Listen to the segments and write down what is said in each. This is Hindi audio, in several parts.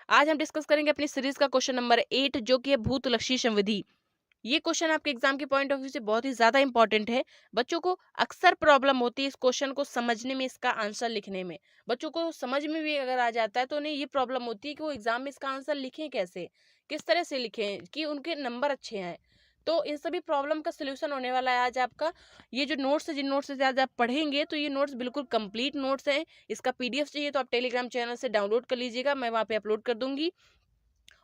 आज हम डिस्कस करेंगे अपनी सीरीज का क्वेश्चन नंबर 8 जो कि है भूतलक्षी संविधि। ये क्वेश्चन आपके एग्जाम के पॉइंट ऑफ व्यू से बहुत ही ज्यादा इंपॉर्टेंट है। बच्चों को अक्सर प्रॉब्लम होती है इस क्वेश्चन को समझने में, इसका आंसर लिखने में। बच्चों को समझ में भी अगर आ जाता है तो उन्हें ये प्रॉब्लम होती है कि वो एग्जाम में इसका आंसर लिखें कैसे, किस तरह से लिखें कि उनके नंबर अच्छे आए। तो इन सभी प्रॉब्लम का सोल्यूशन होने वाला है आज आपका। ये जो नोट्स है, जिन नोट्स से आज आप पढ़ेंगे तो ये नोट्स बिल्कुल कंप्लीट नोट्स हैं। इसका पीडीएफ चाहिए तो आप टेलीग्राम चैनल से डाउनलोड कर लीजिएगा, मैं वहाँ पे अपलोड कर दूंगी।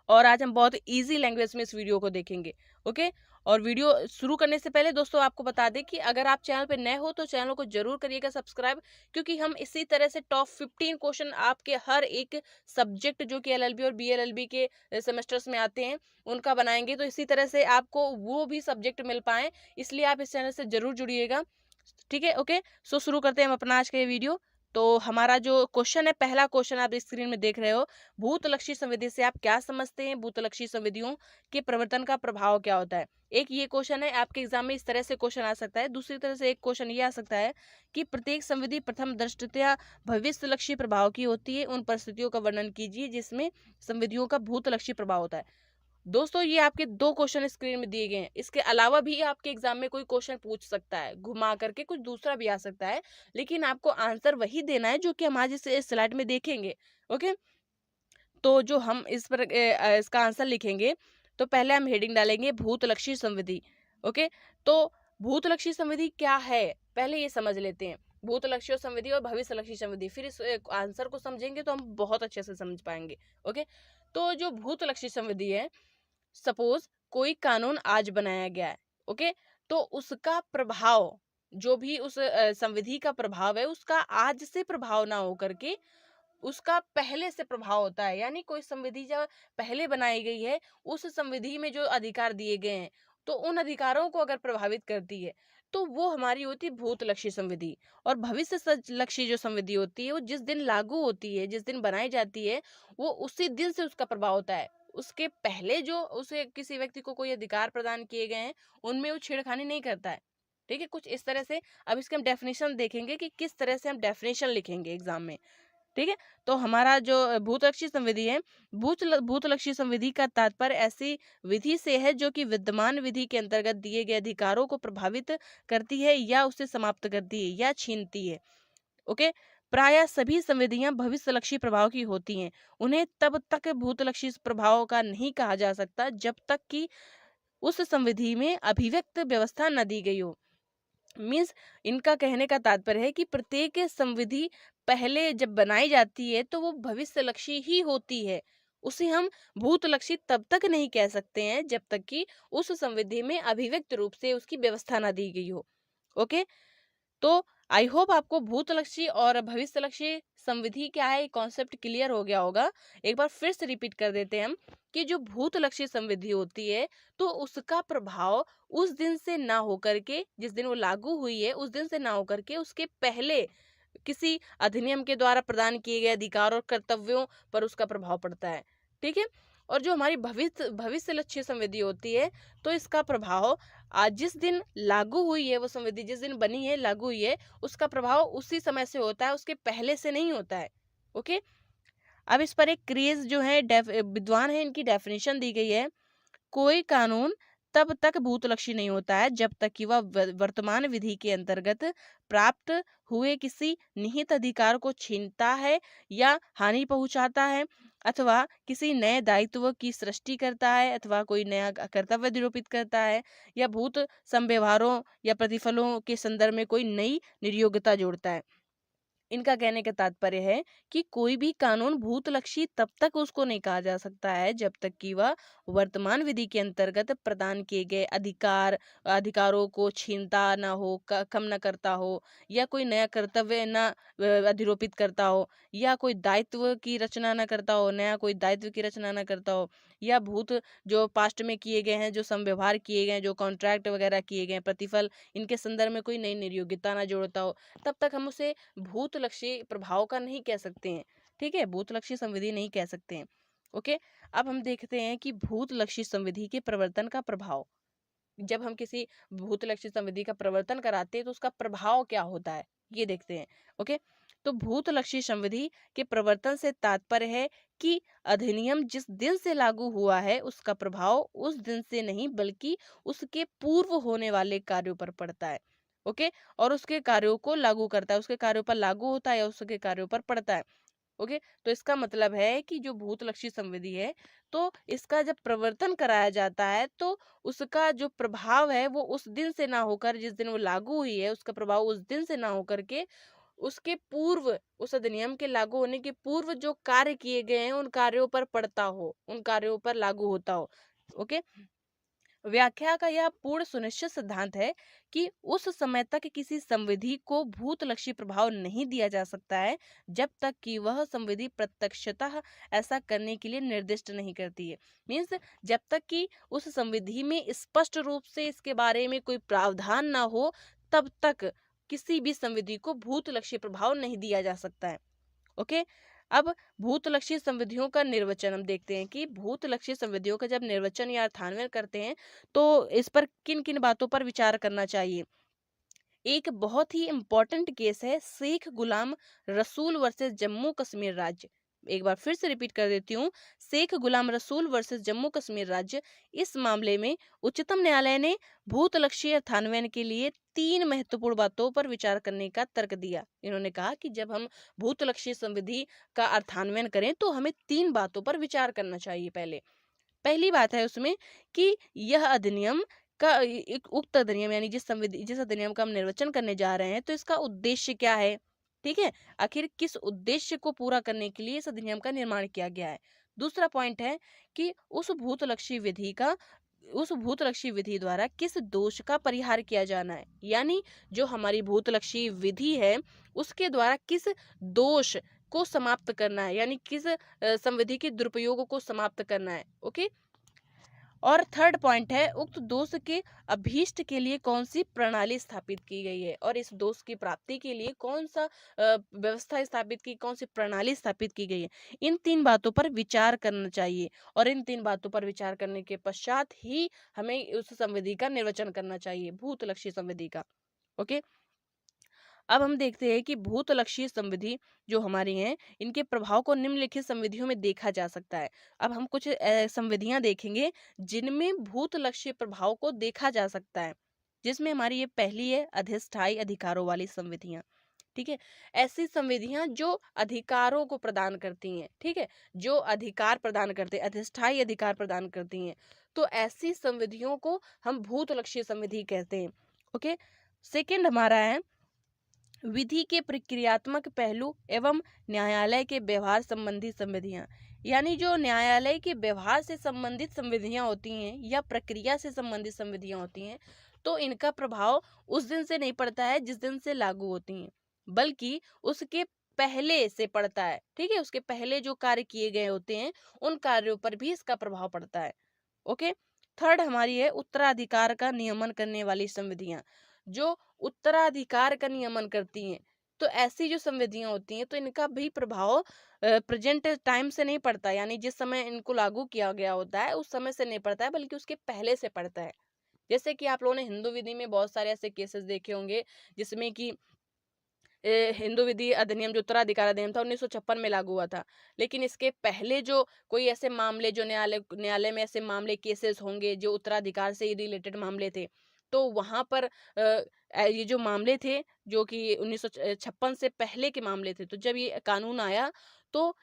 और आज हम बहुत इजी लैंग्वेज में इस वीडियो को देखेंगे। ओके। और वीडियो शुरू करने से पहले दोस्तों आपको बता दें कि अगर आप चैनल पर नए हो तो चैनल को जरूर करिएगा सब्सक्राइब, क्योंकि हम इसी तरह से टॉप 15 क्वेश्चन आपके हर एक सब्जेक्ट जो कि एलएलबी और बीएलएलबी के सेमेस्टर्स में आते हैं उनका बनाएंगे, तो इसी तरह से आपको वो भी सब्जेक्ट मिल पाए, इसलिए आप इस चैनल से जरूर जुड़िएगा। ठीक है। ओके। सो शुरू करते हैं हम अपना आज का ये वीडियो। तो हमारा जो क्वेश्चन है, पहला क्वेश्चन आप स्क्रीन में देख रहे हो, भूतलक्षी संविधि से आप क्या समझते हैं, भूतलक्षी संविधियों के प्रवर्तन का प्रभाव क्या होता है। एक ये क्वेश्चन है आपके एग्जाम में, इस तरह से क्वेश्चन आ सकता है। दूसरी तरह से एक क्वेश्चन ये आ सकता है कि प्रत्येक संविधि प्रथम दृष्टया भविष्यलक्षी प्रभाव की होती है, उन परिस्थितियों का वर्णन कीजिए जिसमें संविधियों का भूतलक्षी प्रभाव होता है। दोस्तों ये आपके दो क्वेश्चन स्क्रीन में दिए गए हैं। इसके अलावा भी आपके एग्जाम में कोई क्वेश्चन पूछ सकता है, घुमा करके कुछ दूसरा भी आ सकता है, लेकिन आपको आंसर वही देना है जो कि हम आज इस स्लाइड में देखेंगे। ओके। तो जो हम इस पर इसका आंसर लिखेंगे, तो पहले हम हेडिंग डालेंगे भूतलक्षी संविधि। ओके। तो भूतलक्षी संविधि क्या है पहले ये समझ लेते हैं। भूतलक्षी संविधि और भविष्यलक्षी संविधि, फिर इस आंसर को समझेंगे तो हम बहुत अच्छे से समझ पाएंगे। ओके। तो जो भूतलक्षी संविधि है, सपोज कोई कानून आज बनाया गया है। ओके। तो उसका प्रभाव, जो भी उस संविधि का प्रभाव है, उसका आज से प्रभाव ना हो करके उसका पहले से प्रभाव होता है। यानी कोई संविधि जब पहले बनाई गई है, उस संविधि में जो अधिकार दिए गए हैं तो उन अधिकारों को अगर प्रभावित करती है तो वो हमारी होती है भूतलक्षी संविधि। और लक्षी जो संविधि होती है वो जिस दिन लागू होती है, जिस दिन बनाई जाती है, वो उसी दिन से उसका प्रभाव होता है। उसके पहले जो उसे किसी व्यक्ति को कोई अधिकार प्रदान किए गए हैं उनमें वो छेड़खानी नहीं करता है। ठीक है, कुछ इस तरह से। अब इसके हम डेफिनेशन देखेंगे कि किस तरह से हम डेफिनेशन लिखेंगे एग्जाम में। ठीक है। तो हमारा जो भूतलक्षी संविधि है, भूतलक्षी संविधि का तात्पर्य ऐसी विधि से है जो कि विद्यमान विधि के अंतर्गत दिए गए अधिकारों को प्रभावित करती है या उसे समाप्त करती है या छीनती है। ओके। प्रायः सभी संविधियां भविष्यलक्षी प्रभाव की होती हैं। उन्हें तब तक भूतलक्षी प्रभाव का नहीं कहा जा सकता जब तक कि उस संविधि में अभिव्यक्त व्यवस्था न दी गई हो। मीन्स इनका कहने का तात्पर्य है कि प्रत्येक संविधि पहले जब बनाई जाती है तो वो भविष्यलक्षी ही होती है। उसे हम भूतलक्षी तब तक नहीं कह सकते हैं जब तक कि उस संविधि में अभिव्यक्त रूप से उसकी व्यवस्था ना दी गई हो। ओके। तो आई होप आपको भूतलक्षी और भविष्यलक्षी संविधि क्या है कॉन्सेप्ट क्लियर हो गया होगा। एक बार फिर से रिपीट कर देते हैं हम कि जो भूतलक्षी संविधि होती है तो उसका प्रभाव उस दिन से ना होकर के, जिस दिन वो लागू हुई है उस दिन से ना होकर के उसके पहले किसी अधिनियम के द्वारा प्रदान किए गए अधिकार और कर्तव्यों पर उसका प्रभाव पड़ता है। ठीक है। और जो हमारी भविष्य लक्ष्य संविधि होती है तो इसका प्रभाव आज जिस दिन लागू हुई है वो संविधि, जिस दिन बनी है लागू हुई है, उसका प्रभाव उसी समय से होता है, उसके पहले से नहीं होता है। ओके। अब इस पर एक क्रेज जो है विद्वान है, इनकी डेफिनेशन दी गई है। कोई कानून तब तक भूतलक्षी नहीं होता है जब तक कि वह वर्तमान विधि के अंतर्गत प्राप्त हुए किसी निहित अधिकार को छीनता है या हानि पहुंचाता है, अथवा किसी नए दायित्व की सृष्टि करता है, अथवा कोई नया कर्तव्य निरूपित करता है, या भूत संव्यवहारों या प्रतिफलों के संदर्भ में कोई नई निर्योग्यता जोड़ता है। इनका कहने का तात्पर्य है कि कोई भी कानून भूतलक्षी तब तक उसको नहीं कहा जा सकता है जब तक कि वह वर्तमान विधि के अंतर्गत प्रदान किए गए अधिकारों को छीनता ना हो, कम ना करता हो, या कोई नया कर्तव्य ना अधिरोपित करता हो, या कोई दायित्व की रचना ना करता हो, नया कोई दायित्व की रचना ना करता हो, या भूत जो पास्ट में किए गए हैं, जो संव्यवहार किए गए, जो कॉन्ट्रैक्ट वगैरह किए गए, प्रतिफल, इनके संदर्भ में कोई नई निर्योग्यता ना जोड़ता हो, तब तक हम उसे भूतलक्षी प्रभाव का नहीं कह सकते हैं। ठीक है, भूतलक्षी संविधि नहीं कह सकते हैं। ओके। अब हम देखते हैं कि भूतलक्षी संविधि के प्रवर्तन का प्रभाव। जब हम किसी भूतलक्षी संविधि का प्रवर्तन कराते हैं तो उसका प्रभाव क्या होता है ये देखते हैं। ओके। तो भूतलक्षी संविधि के प्रवर्तन से तात्पर्य है कि अधिनियम जिस दिन से लागू हुआ है उसका प्रभाव उस दिन से नहीं बल्कि उसके पूर्व होने वाले कार्यों पर पड़ता है। ओके, और उसके कार्यों को लागू करता है, उसके कार्यों पर लागू होता है या उसके कार्यों पर पड़ता है। ओके, तो इसका मतलब है कि जो भूतलक्षी संविधि है, तो इसका जब प्रवर्तन कराया जाता है तो उसका जो प्रभाव है वो उस दिन से ना होकर, जिस दिन वो लागू हुई है उसका प्रभाव उस दिन से ना होकर के उसके पूर्व, उस अधिनियम के लागू होने के पूर्व जो कार्य किए गए हैं उन कार्यों पर पड़ता हो, उन कार्यों पर लागू होता हो। ओके, व्याख्या का यह पूर्ण सुनिश्चित सिद्धांत है कि उस समय तक किसी संविधि को भूतलक्षी प्रभाव नहीं दिया जा सकता है जब तक कि वह संविधि प्रत्यक्षतः ऐसा करने के लिए निर्दिष्ट नहीं करती है। मीन्स जब तक कि उस संविधि में स्पष्ट रूप से इसके बारे में कोई प्रावधान ना हो तब तक किसी भी संविधि को भूतलक्षी प्रभाव नहीं दिया जा सकता है। ओके, अब भूतलक्षी संविधियों का निर्वचन हम देखते हैं कि भूतलक्षी संविधियों का जब निर्वचन या अर्थान्वयन करते हैं तो इस पर किन किन बातों पर विचार करना चाहिए। एक बहुत ही इंपॉर्टेंट केस है शेख गुलाम रसूल वर्सेस जम्मू कश्मीर राज्य। एक बार फिर से रिपीट कर देती हूँ, शेख गुलाम रसूल वर्सेस जम्मू कश्मीर राज्य। इस मामले में उच्चतम न्यायालय ने भूतलक्षी अर्थान्वयन के लिए 3 महत्वपूर्ण बातों पर विचार करने का तर्क दिया। इन्होंने कहा कि जब हम भूतलक्षी संविधि का अर्थान्वयन करें तो हमें 3 बातों पर विचार करना चाहिए। पहली बात है उसमें कि यह अधिनियम का एक उक्त अधिनियम यानी जिस अधिनियम का हम निर्वचन करने जा रहे हैं तो इसका उद्देश्य क्या है। ठीक है, आखिर किस उद्देश्य को पूरा करने के लिए इस अधिनियम का निर्माण किया गया है। दूसरा पॉइंट है कि उस भूतलक्षी विधि द्वारा किस दोष का परिहार किया जाना है, यानी जो हमारी भूतलक्षी विधि है उसके द्वारा किस दोष को समाप्त करना है, यानी किस संविधि के दुरुपयोग को समाप्त करना है। ओके, और थर्ड पॉइंट है उक्त दोष के अभीष्ट के लिए कौन सी प्रणाली स्थापित की गई है और इस दोष की प्राप्ति के लिए कौन सा व्यवस्था स्थापित की, कौन सी प्रणाली स्थापित की गई है। इन 3 बातों पर विचार करना चाहिए और इन 3 बातों पर विचार करने के पश्चात ही हमें उस संविधि का निर्वचन करना चाहिए, भूतलक्षी संविधि का। ओके, अब हम देखते हैं कि भूतलक्षी संविधि जो हमारी हैं इनके प्रभाव को निम्नलिखित संविधियों में देखा जा सकता है। अब हम कुछ संविधियां देखेंगे जिनमें भूतलक्षी प्रभाव को देखा जा सकता है, जिसमें हमारी ये पहली है अधिष्ठायी अधिकारों वाली संविधियां। ठीक है, ऐसी संविधियां जो अधिकारों को प्रदान करती हैं, ठीक है, जो अधिकार प्रदान करते हैं, अधिष्ठायी अधिकार प्रदान करती हैं, तो ऐसी संविधियों को हम भूतलक्षी संविधि कहते हैं। ओके, सेकेंड हमारा है विधि के प्रक्रियात्मक पहलू एवं न्यायालय के व्यवहार संबंधी संविधियां, यानी जो न्यायालय के व्यवहार से संबंधित संविधियां होती हैं या प्रक्रिया से संबंधित संविधियां होती हैं, तो इनका प्रभाव उस दिन से नहीं पड़ता है जिस दिन से लागू होती हैं, बल्कि उसके पहले से पड़ता है। ठीक है, उसके पहले जो कार्य किए गए होते हैं उन कार्यों पर भी इसका प्रभाव पड़ता है। ओके, थर्ड हमारी है उत्तराधिकार का नियमन करने वाली संविधियां, जो उत्तराधिकार का नियमन करती हैं। तो ऐसी जो संविधियां होती हैं तो इनका भी प्रभाव प्रेजेंट टाइम से नहीं पड़ता, यानी जिस समय इनको लागू किया गया होता है उस समय से नहीं पड़ता है बल्कि उसके पहले से पड़ता है। जैसे कि आप लोगों ने हिंदू विधि में बहुत सारे ऐसे केसेस देखे होंगे जिसमें कि हिंदू विधि अधिनियम जो उत्तराधिकार अधिनियम था 1956 में लागू हुआ था, लेकिन इसके पहले जो कोई ऐसे मामले जो न्यायालय में ऐसे मामले केसेस होंगे जो उत्तराधिकार से ही रिलेटेड मामले थे, तो वहां पर ये जो मामले थे जो कि 1956 से पहले के मामले थे, तो जब ये कानून आया तो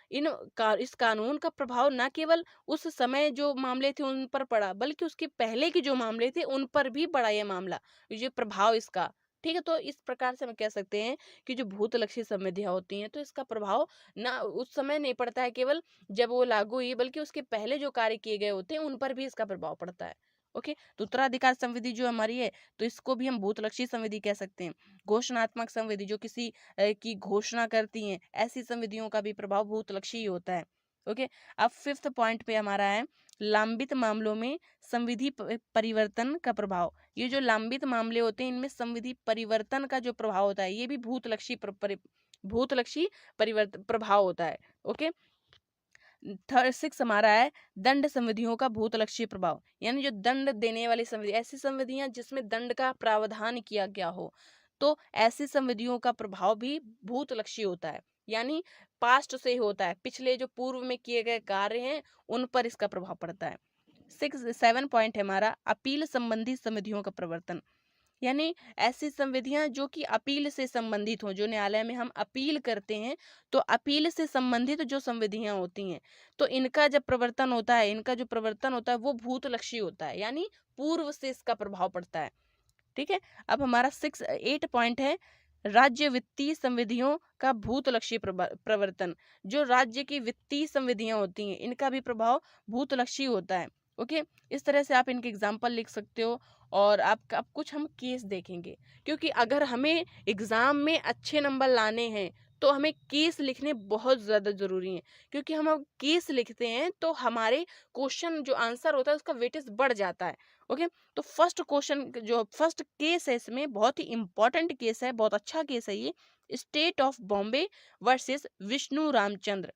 इस कानून का प्रभाव न केवल उस समय जो मामले थे उन पर पड़ा बल्कि उसके पहले के जो मामले थे उन पर भी पड़ा ये मामला, ये प्रभाव इसका। ठीक है, तो इस प्रकार से हम कह सकते हैं कि जो भूतलक्षी संविधियां होती हैं तो इसका प्रभाव ना उस समय नहीं पड़ता है केवल जब वो लागू हुई, बल्कि उसके पहले जो कार्य किए गए होते हैं उन पर भी इसका प्रभाव पड़ता है। ओके, तो उत्तराधिकार संविधि जो हमारी है तो इसको भी हम भूतलक्षी संविधि कह सकते हैं। घोषणात्मक संविधि जो किसी की घोषणा करती हैं, ऐसी संविधियों का भी प्रभाव भूतलक्षी ही होता है। ओके, अब फिफ्थ पॉइंट पे हमारा है लंबित मामलों में संविधि परिवर्तन का प्रभाव। ये जो लंबित मामले होते हैं इनमें संविधि परिवर्तन का जो प्रभाव होता है ये भी भूतलक्षी परिवर्तन प्रभाव होता है। ओके, थर्ड सिक्स हमारा है दंड संविधियों का भूतलक्षी प्रभाव, यानी जो दंड देने वाली संविधि, ऐसी संविधियां जिसमें दंड का प्रावधान किया गया हो, तो ऐसी संविधियों का प्रभाव भी भूतलक्षी होता है, यानी पास्ट से होता है, पिछले जो पूर्व में किए गए कार्य हैं उन पर इसका प्रभाव पड़ता है। 7 पॉइंट है हमारा, अपील संबंधी संविधियों का प्रवर्तन, यानी ऐसी संविधियां जो कि अपील से संबंधित हो, जो न्यायालय में हम अपील करते हैं, तो अपील से संबंधित जो संविधियां होती हैं तो इनका जब प्रवर्तन होता है, इनका जो प्रवर्तन होता है वो भूतलक्षी होता है, यानी पूर्व से इसका प्रभाव पड़ता है। ठीक है, अब हमारा 8 पॉइंट है, राज्य वित्तीय संविधियों का भूतलक्षी प्रवर्तन, जो राज्य की वित्तीय संविधियां होती हैं इनका भी प्रभाव भूतलक्षी होता है। ओके, इस तरह से आप इनके एग्जाम्पल लिख सकते हो। और आप अब कुछ हम केस देखेंगे, क्योंकि अगर हमें एग्जाम में अच्छे नंबर लाने हैं तो हमें केस लिखने बहुत ज़्यादा ज़रूरी है, क्योंकि हम अब केस लिखते हैं तो हमारे क्वेश्चन जो आंसर होता है उसका वेटेज बढ़ जाता है। ओके, तो फर्स्ट क्वेश्चन जो फर्स्ट केस है इसमें बहुत ही इंपॉर्टेंट केस है, बहुत अच्छा केस है ये, state of Bombay versus Vishnu Ramchandra.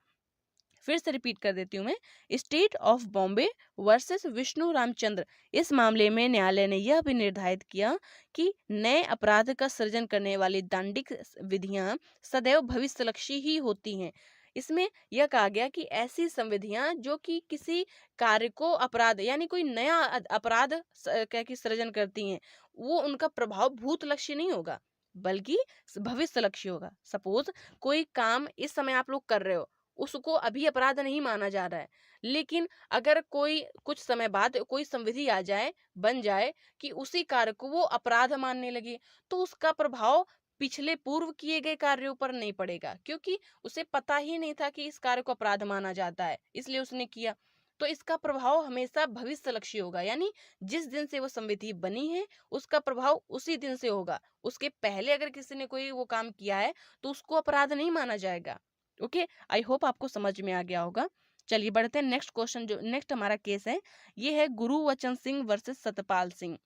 फिर से रिपीट कर देती हूँ मैं, state of Bombay versus Vishnu Ramchandra. इस मामले में न्यायालय ने यह भी निर्धारित किया कि नए अपराध का सृजन करने वाली दंडिक विधियां सदैव भविष्यलक्षी ही होती हैं। इसमें यह कहा गया कि ऐसी संविधियां जो कि किसी कार्य को अपराध यानी कोई नया अपराध क्या कि सृजन करती हैं, वो उनका प्रभाव भूतलक्षी नहीं होगा बल्कि भविष्यलक्षी होगा। सपोज कोई काम इस समय आप लोग कर रहे हो, उसको अभी अपराध नहीं माना जा रहा है, लेकिन अगर कोई कुछ समय बाद कोई संविधि आ जाए, बन जाए कि उसी कार्य को वो अपराध मानने लगे, तो उसका प्रभाव पिछले पूर्व किए गए कार्यों पर नहीं पड़ेगा, क्योंकि उसे पता ही नहीं था कि इस कार्य को अपराध माना जाता है, इसलिए उसने किया। तो इसका प्रभाव हमेशा भविष्यलक्षी होगा, यानी जिस दिन से वो संविधि बनी है उसका प्रभाव उसी दिन से होगा। उसके पहले अगर किसी ने कोई वो काम किया है तो उसको अपराध नहीं माना जाएगा। ओके, आई होप आपको समझ में आ गया होगा। चलिए बढ़ते हैं नेक्स्ट क्वेश्चन, जो नेक्स्ट हमारा केस है ये है गुरुवचन सिंह वर्सेस सतपाल सिंह।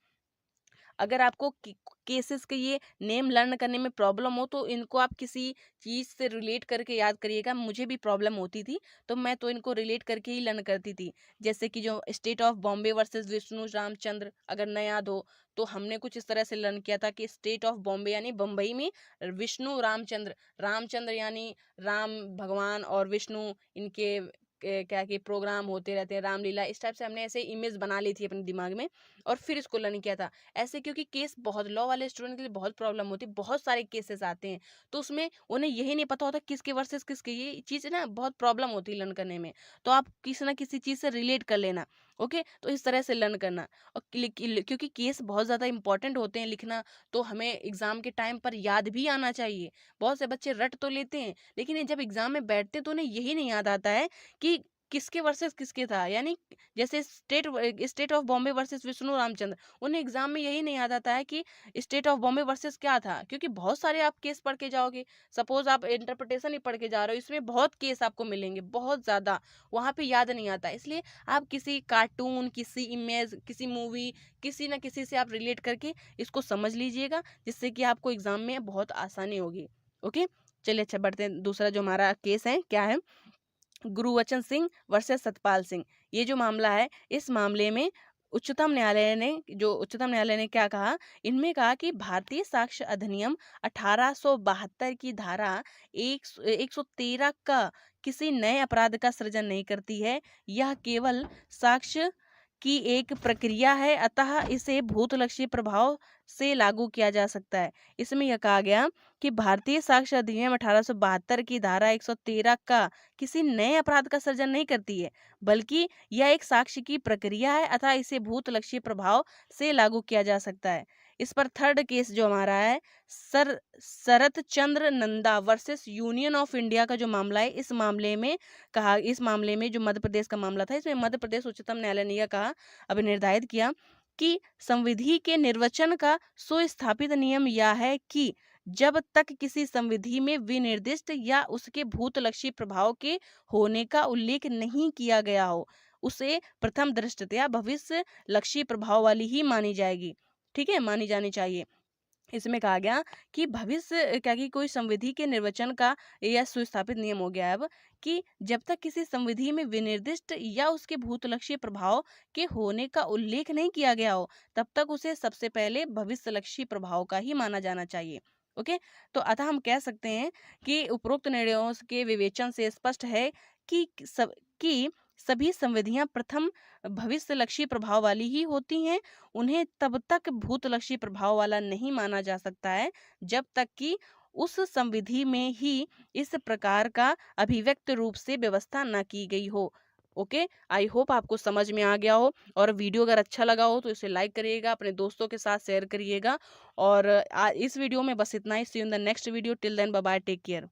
अगर आपको केसेस के ये नेम लर्न करने में प्रॉब्लम हो तो इनको आप किसी चीज़ से रिलेट करके याद करिएगा। मुझे भी प्रॉब्लम होती थी तो मैं तो इनको रिलेट करके ही लर्न करती थी। जैसे कि जो state of Bombay versus Vishnu Ramchandra, अगर न याद हो तो हमने कुछ इस तरह से लर्न किया था कि स्टेट ऑफ बॉम्बे यानी बम्बई में विष्णु रामचंद्र, रामचंद्र यानी राम भगवान और विष्णु इनके क्या कि प्रोग्राम होते रहते हैं, रामलीला, इस टाइप से हमने ऐसे इमेज बना ली थी अपने दिमाग में और फिर इसको लर्न किया था ऐसे। क्योंकि केस बहुत लॉ वाले स्टूडेंट के लिए बहुत प्रॉब्लम होती है, बहुत सारे केसेस आते हैं तो उसमें उन्हें यही नहीं पता होता किसके वर्सेस किसके, ये चीज़ ना बहुत प्रॉब्लम होती है लर्न करने में। तो आप किसी ना किसी चीज़ से रिलेट कर लेना। ओके, तो इस तरह से लर्न करना। और क्योंकि केस बहुत ज़्यादा इंपॉर्टेंट होते हैं लिखना, तो हमें एग्जाम के टाइम पर याद भी आना चाहिए। बहुत से बच्चे रट तो लेते हैं लेकिन ये जब एग्जाम में बैठते हैं तो उन्हें यही नहीं याद आता है कि किसके वर्सेस किसके था। यानी जैसे state of Bombay versus Vishnu Ramchandra, उन्हें एग्जाम में यही नहीं याद आता है कि स्टेट ऑफ बॉम्बे वर्सेस क्या था, क्योंकि बहुत सारे आप केस पढ़ के जाओगे। सपोज आप इंटरप्रिटेशन ही पढ़ के जा रहे हो, इसमें बहुत केस आपको मिलेंगे, बहुत ज़्यादा, वहाँ पे याद नहीं आता। इसलिए आप किसी कार्टून, किसी इमेज, किसी मूवी, किसी न किसी से आप रिलेट करके इसको समझ लीजिएगा, जिससे कि आपको एग्जाम में बहुत आसानी होगी। ओके, चलिए अच्छा बढ़ते हैं। दूसरा जो हमारा केस है क्या है, गुरुवचन सिंह वर्सेस सतपाल सिंह। ये जो मामला है, इस मामले में उच्चतम न्यायालय ने क्या कहा, इनमें कहा कि भारतीय साक्ष्य अधिनियम 1872 की धारा 113 का किसी नए अपराध का सृजन नहीं करती है। यह केवल साक्ष्य की एक प्रक्रिया है, अतः इसे भूतलक्षी प्रभाव से लागू किया जा सकता है। इसमें यह कहा गया कि भारतीय साक्ष्य अधिनियम 1872 की धारा 113 का किसी नए अपराध का सृजन नहीं करती है, बल्कि यह एक साक्ष्य की प्रक्रिया है, अतः इसे भूतलक्षी प्रभाव से लागू किया जा सकता है। इस पर थर्ड केस जो हमारा है, Sharat Chandra Nanda versus Union of India का जो मामला है, इस मामले में जो मध्य प्रदेश का मामला था, इसमें मध्य प्रदेश उच्चतम न्यायालय ने यह कहा, अभी निर्धारित किया कि संविधि के निर्वचन का सुस्थापित नियम यह है कि जब तक किसी संविधि में विनिर्दिष्ट या उसके भूतलक्षी प्रभाव के होने का उल्लेख नहीं किया गया हो, उसे प्रथम दृष्टया भविष्य लक्षी प्रभाव वाली ही मानी जाएगी। ठीक है, मानी जानी चाहिए। इसमें कहा गया कि भविष्य क्या कि कोई संविधि के निर्वचन का यह सुस्थापित नियम हो गया है अब कि जब तक किसी संविधि में विनिर्दिष्ट या उसके भूतलक्षीय प्रभाव के होने का उल्लेख नहीं किया गया हो, तब तक उसे सबसे पहले भविष्यलक्षी प्रभाव का ही माना जाना चाहिए। ओके, तो अतः हम कह सकते हैं कि उपरोक्त निर्णयों के विवेचन से स्पष्ट है कि सभी संविधियां प्रथम भविष्यलक्षी प्रभाव वाली ही होती हैं। उन्हें तब तक भूतलक्षी प्रभाव वाला नहीं माना जा सकता है जब तक कि उस संविधि में ही इस प्रकार का अभिव्यक्त रूप से व्यवस्था न की गई हो। ओके, आई होप आपको समझ में आ गया हो, और वीडियो अगर अच्छा लगा हो तो इसे लाइक करिएगा, अपने दोस्तों के साथ शेयर करिएगा। और इस वीडियो में बस इतना ही। See you in the next video. Till then bye bye, take care.